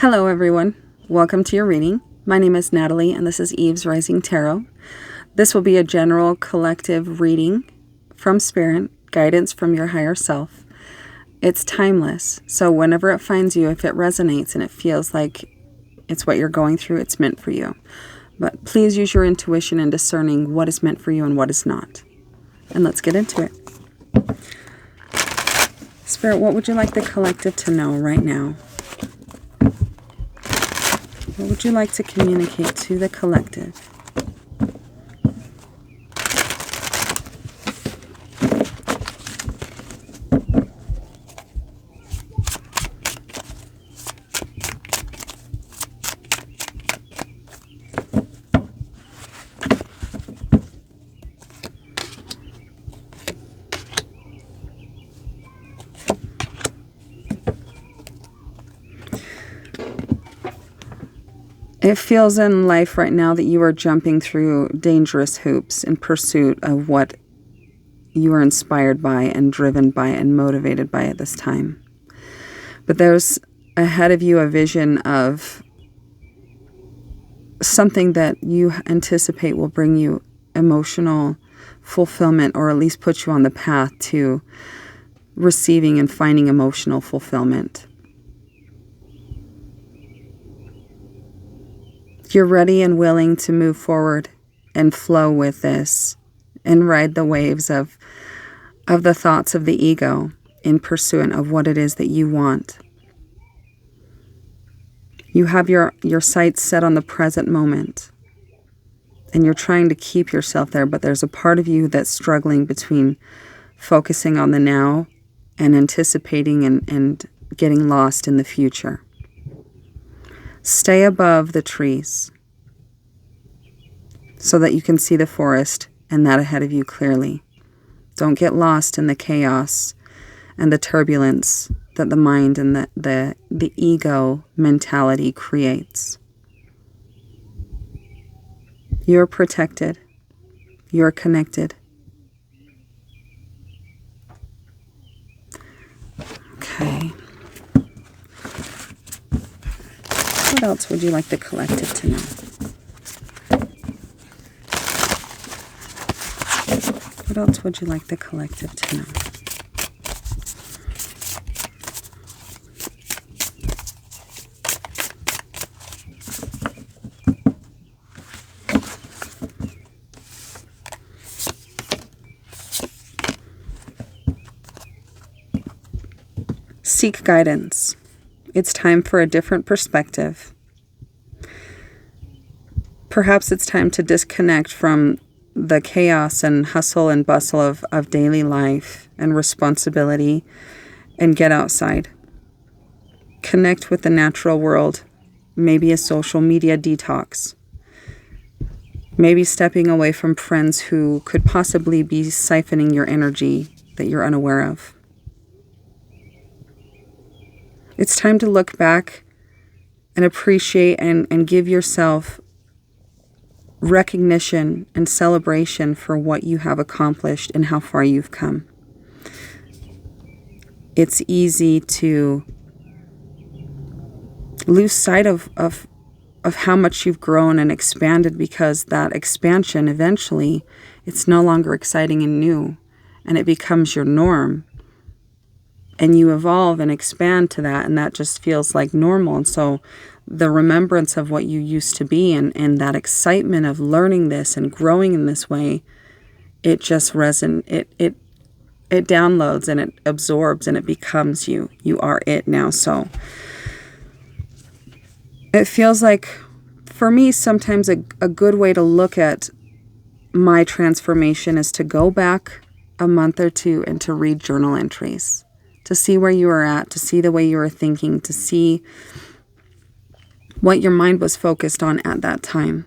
Hello, everyone. Welcome to your reading. My name is Natalie, and this is Eve's Rising Tarot. This will be a general collective reading from Spirit, guidance from your higher self. It's timeless, so whenever it finds you, if it resonates and it feels like it's what you're going through, it's meant for you. But please use your intuition in discerning what is meant for you and what is not. And let's get into it. Spirit, what would you like the collective to know right now? What would you like to communicate to the collective? It feels in life right now that you are jumping through dangerous hoops in pursuit of what you are inspired by and driven by and motivated by at this time. But there's ahead of you a vision of something that you anticipate will bring you emotional fulfillment, or at least put you on the path to receiving and finding emotional fulfillment. You're ready and willing to move forward and flow with this and ride the waves of the thoughts of the ego in pursuit of what it is that you want. You have your sights set on the present moment, and you're trying to keep yourself there, but there's a part of you that's struggling between focusing on the now and anticipating and getting lost in the future. Stay above the trees so that you can see the forest and that ahead of you clearly. Don't get lost in the chaos and the turbulence that the mind and the ego mentality creates. You're protected. You're connected. Okay. What else would you like the collective to know? What else would you like the collective to know? Seek guidance. It's time for a different perspective. Perhaps it's time to disconnect from the chaos and hustle and bustle of daily life and responsibility and get outside. Connect with the natural world. Maybe a social media detox. Maybe stepping away from friends who could possibly be siphoning your energy that you're unaware of. It's time to look back and appreciate and give yourself recognition and celebration for what you have accomplished and how far you've come. It's easy to lose sight of how much you've grown and expanded, because that expansion eventually, it's no longer exciting and new, and it becomes your norm. And you evolve and expand to that, and that just feels like normal. And so the remembrance of what you used to be and that excitement of learning this and growing in this way, it just it downloads and it absorbs and it becomes you. You are it now. So it feels like, for me, sometimes a good way to look at my transformation is to go back a month or two and to read journal entries, to see where you are at, to see the way you were thinking, to see what your mind was focused on at that time.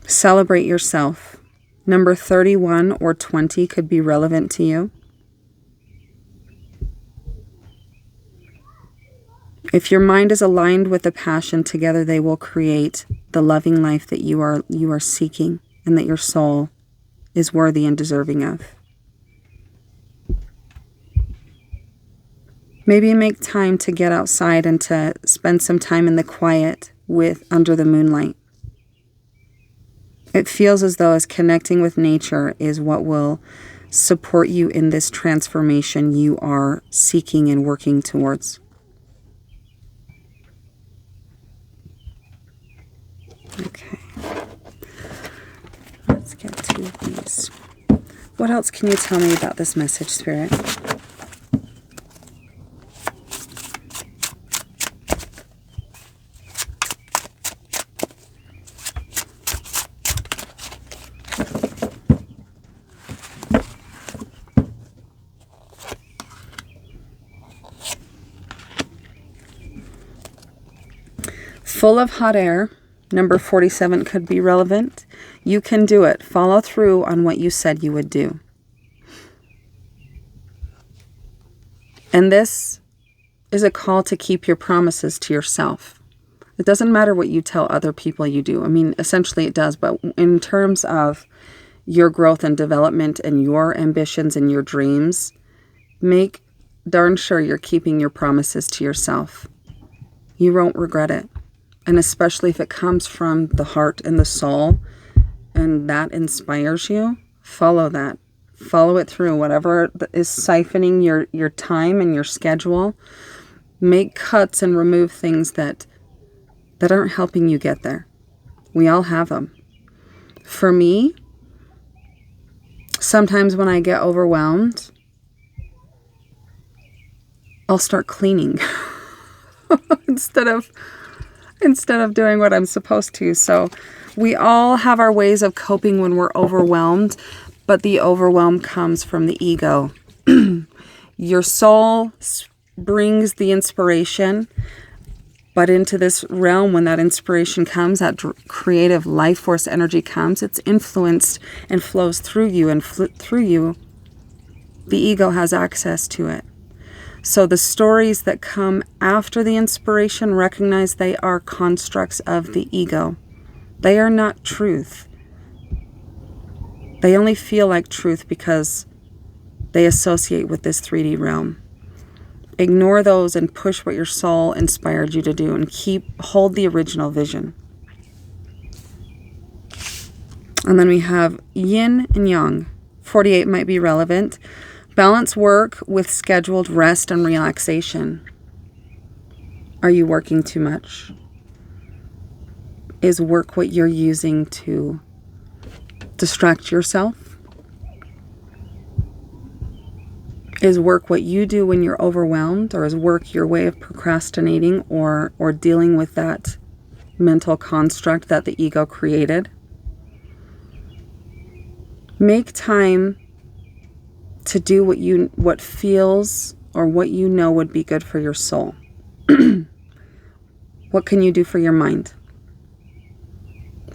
Celebrate yourself. Number 31 or 20 could be relevant to you. If your mind is aligned with the passion, together they will create the loving life that you are seeking and that your soul is worthy and deserving of. Maybe make time to get outside and to spend some time in the quiet under the moonlight. It feels as though connecting with nature is what will support you in this transformation you are seeking and working towards. Okay. Let's get to these. What else can you tell me about this message, Spirit? Full of hot air, number 47 could be relevant. You can do it. Follow through on what you said you would do. And this is a call to keep your promises to yourself. It doesn't matter what you tell other people you do. I mean, essentially it does, but in terms of your growth and development and your ambitions and your dreams, make darn sure you're keeping your promises to yourself. You won't regret it. And especially if it comes from the heart and the soul and that inspires you, follow that. Follow it through. Whatever is siphoning your time and your schedule, make cuts and remove things that aren't helping you get there. We all have them. For me, sometimes when I get overwhelmed, I'll start cleaning instead of doing what I'm supposed to. So we all have our ways of coping when we're overwhelmed, but the overwhelm comes from the ego. Your soul brings the inspiration, but into this realm, when that inspiration comes, that creative life force energy comes, it's influenced and flows through you, and through you, the ego has access to it. So the stories that come after the inspiration, recognize they are constructs of the ego. They are not truth. They only feel like truth because they associate with this 3D realm. Ignore those and push what your soul inspired you to do, and hold the original vision. And then we have yin and yang. 48 might be relevant. Balance work with scheduled rest and relaxation. Are you working too much? Is work what you're using to distract yourself? Is work what you do when you're overwhelmed, or is work your way of procrastinating or dealing with that mental construct that the ego created? Make time to do what feels or what you know would be good for your soul. What can you do for your mind?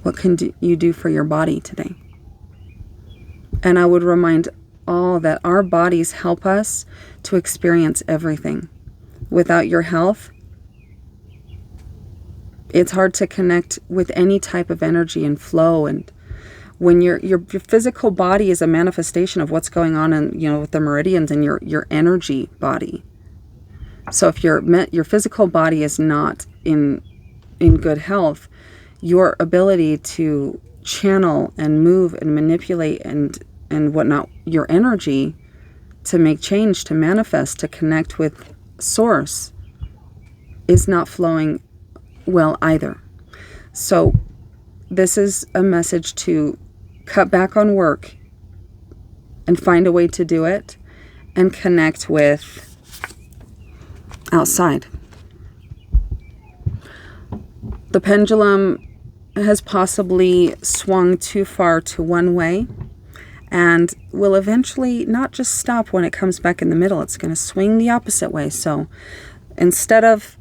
What can you do for your body today? And I would remind all that our bodies help us to experience everything. Without your health, it's hard to connect with any type of energy and flow. And when your physical body is a manifestation of what's going on in, with the meridians and your energy body. So if your physical body is not in good health, your ability to channel and move and manipulate and whatnot, your energy to make change, to manifest, to connect with source, is not flowing well either. So this is a message to cut back on work and find a way to do it and connect with outside. The pendulum has possibly swung too far to one way and will eventually not just stop when it comes back in the middle. It's going to swing the opposite way. So instead of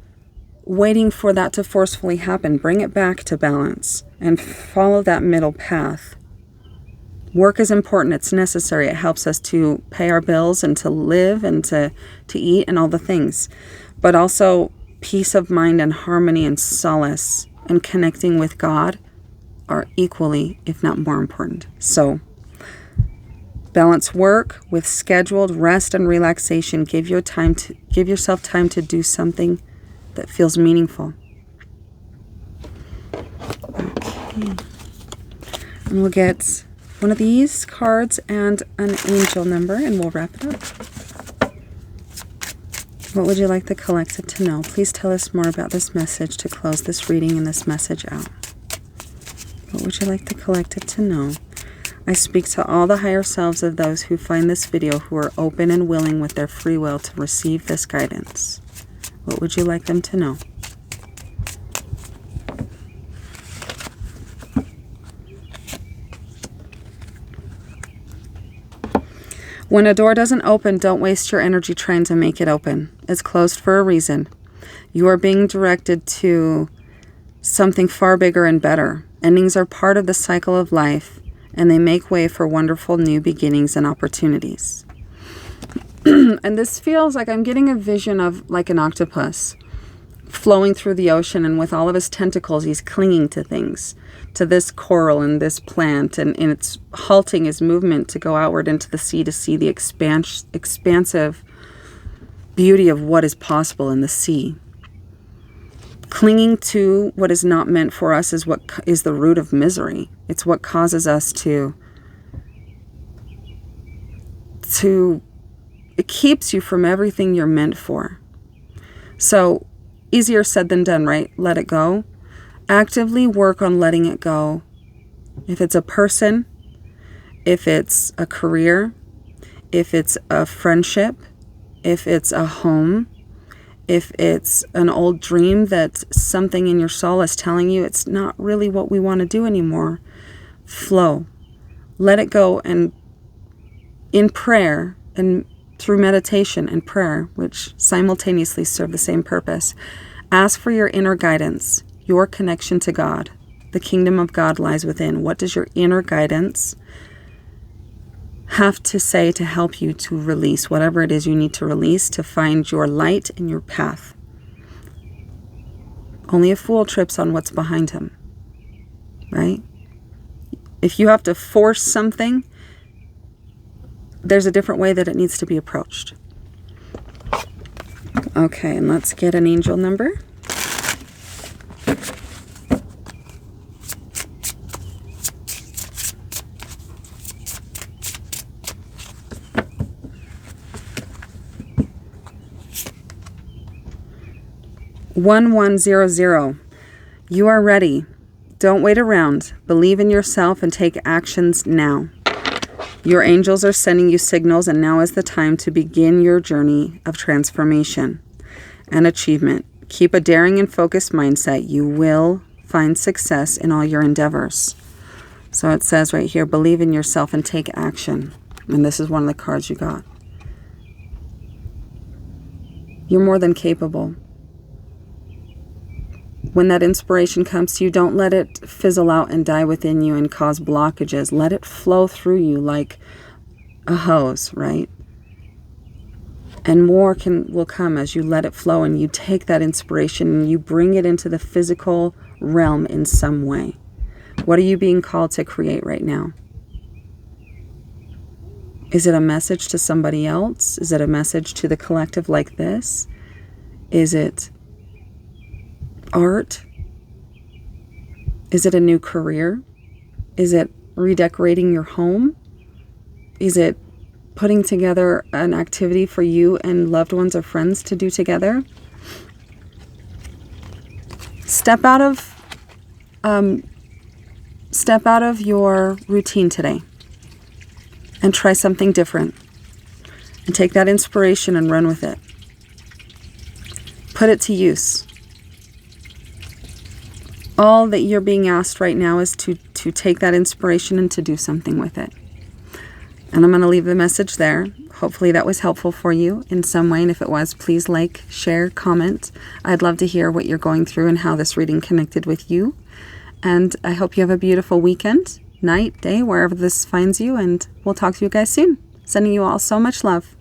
waiting for that to forcefully happen, bring it back to balance and follow that middle path. Work is important. It's necessary. It helps us to pay our bills and to live and to eat and all the things. But also peace of mind and harmony and solace and connecting with God are equally, if not more important. So Balance work with scheduled rest and relaxation. Give yourself time to do something that feels meaningful. Okay. And we'll get one of these cards and an angel number, and we'll wrap it up. What would you like the collective to know? Please tell us more about this message to close this reading and this message out. What would you like the collective to know? I speak to all the higher selves of those who find this video who are open and willing with their free will to receive this guidance. What would you like them to know? When a door doesn't open, don't waste your energy trying to make it open. It's closed for a reason. You are being directed to something far bigger and better. Endings are part of the cycle of life, and they make way for wonderful new beginnings and opportunities. And this feels like I'm getting a vision of like an octopus flowing through the ocean, and with all of his tentacles, he's clinging to things, to this coral and this plant, and it's halting his movement to go outward into the sea to see the expansive beauty of what is possible in the sea. Clinging to what is not meant for us is what is the root of misery. It's what causes us to it keeps you from everything you're meant for. So, easier said than done, right? Let it go. Actively work on letting it go. If it's a person, if it's a career, if it's a friendship, if it's a home, if it's an old dream that something in your soul is telling you it's not really what we want to do anymore, flow. Let it go, and in prayer and through meditation and prayer, which simultaneously serve the same purpose, ask for your inner guidance, your connection to God. The kingdom of God lies within. What does your inner guidance have to say to help you to release whatever it is you need to release to find your light and your path? Only a fool trips on what's behind him, right? If you have to force something, there's a different way that it needs to be approached. Okay, and let's get an angel number. "1100. You are ready. Don't wait around. Believe in yourself and take actions now. Your angels are sending you signals, and now is the time to begin your journey of transformation and achievement. Keep a daring and focused mindset. You will find success in all your endeavors." So it says right here, believe in yourself and take action. And this is one of the cards you got. You're more than capable. When that inspiration comes to you, don't let it fizzle out and die within you and cause blockages. Let it flow through you like a hose, right? And more will come as you let it flow, and you take that inspiration and you bring it into the physical realm in some way. What are you being called to create right now? Is it a message to somebody else? Is it a message to the collective like this? Is it art? Is it a new career? Is it redecorating your home? Is it putting together an activity for you and loved ones or friends to do together? Step out of your routine today and try something different, and take that inspiration and run with it. Put it to use. All that you're being asked right now is to take that inspiration and to do something with it. And I'm going to leave the message there. Hopefully that was helpful for you in some way. And if it was, please like, share, comment. I'd love to hear what you're going through and how this reading connected with you. And I hope you have a beautiful weekend, night, day, wherever this finds you. And we'll talk to you guys soon. Sending you all so much love.